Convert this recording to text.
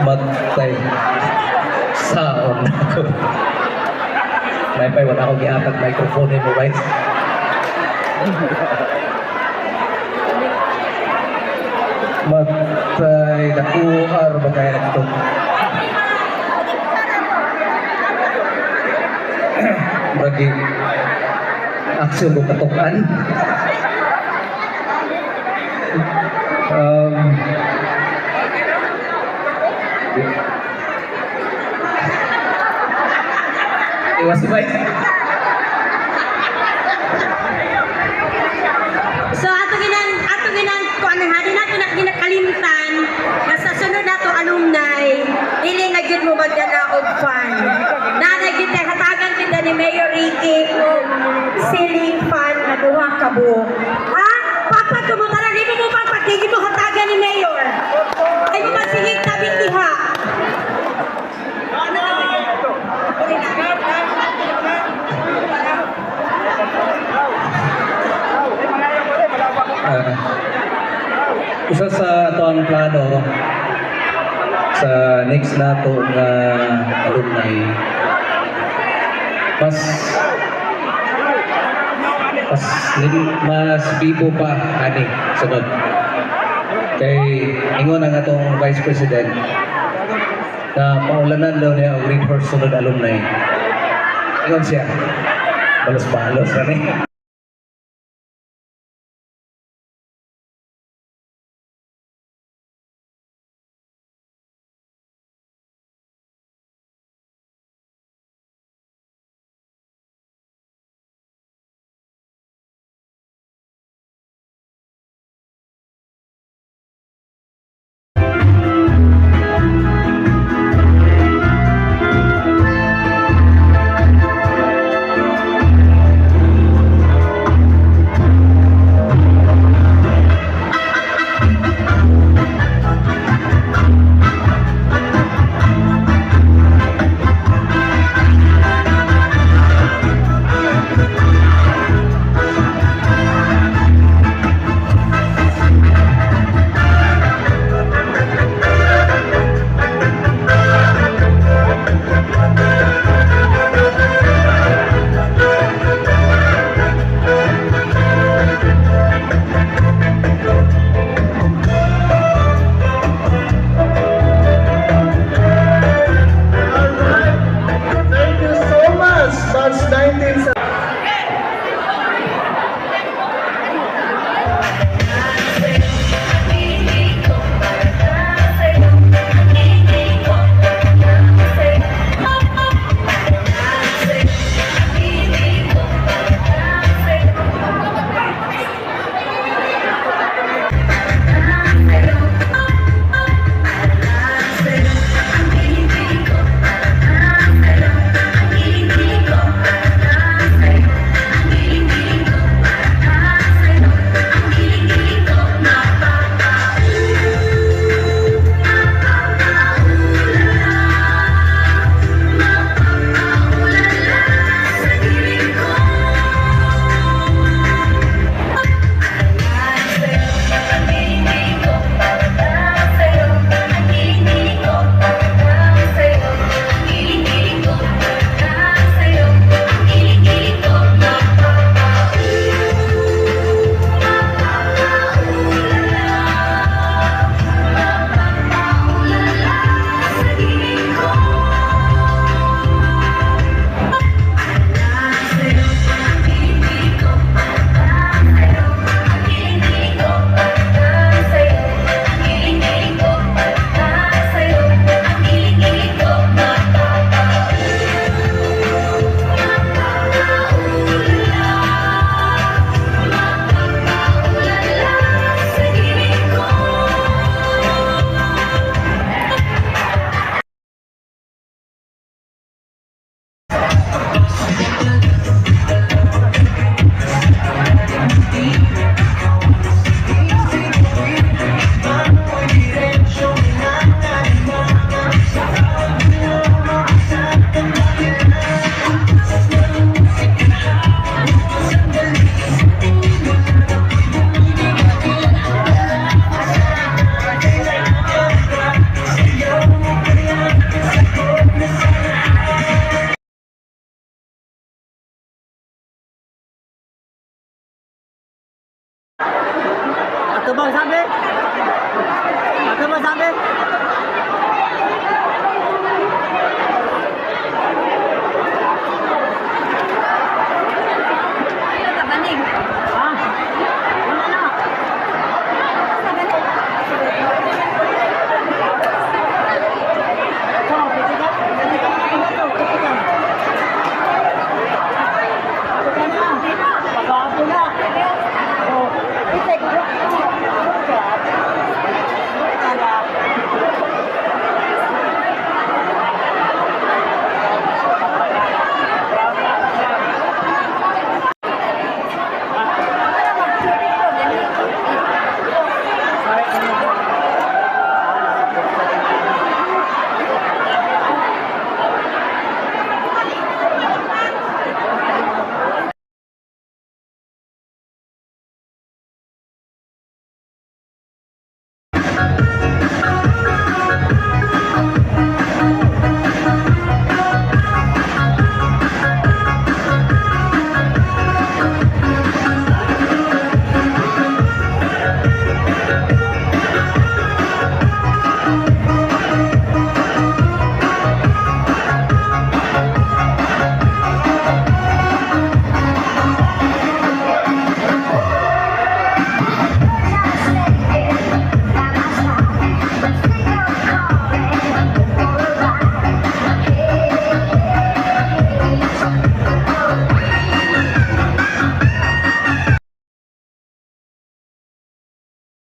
Magtay. Saon ako. May pa wala akong giatag microphone mo guys. Magtay nakuhar ba kaya ito? Bagi aksyon mo katukan. Iwas ba? So ato ginan ko anong hadi nato na ginakalimtan na sa sunod nato alumni dili na gyud mo magdala og fan. Na gyud kay hatagan kita ni Mayor Ricky og ceiling fan na duha ka buok. Ha? Papa tumutara di mo papatigi mo hatagan ni Mayor. Ay mo masigig tabi diha. Isa sa ato ang plano sa next nato nga alumni mas bibo pa ani sunod kay ingon ang atong Vice President na paulanan daw niya ang grade first sunod alumni ingon siya balos-balos ani. Ato bang sabi? Ato bang sabi?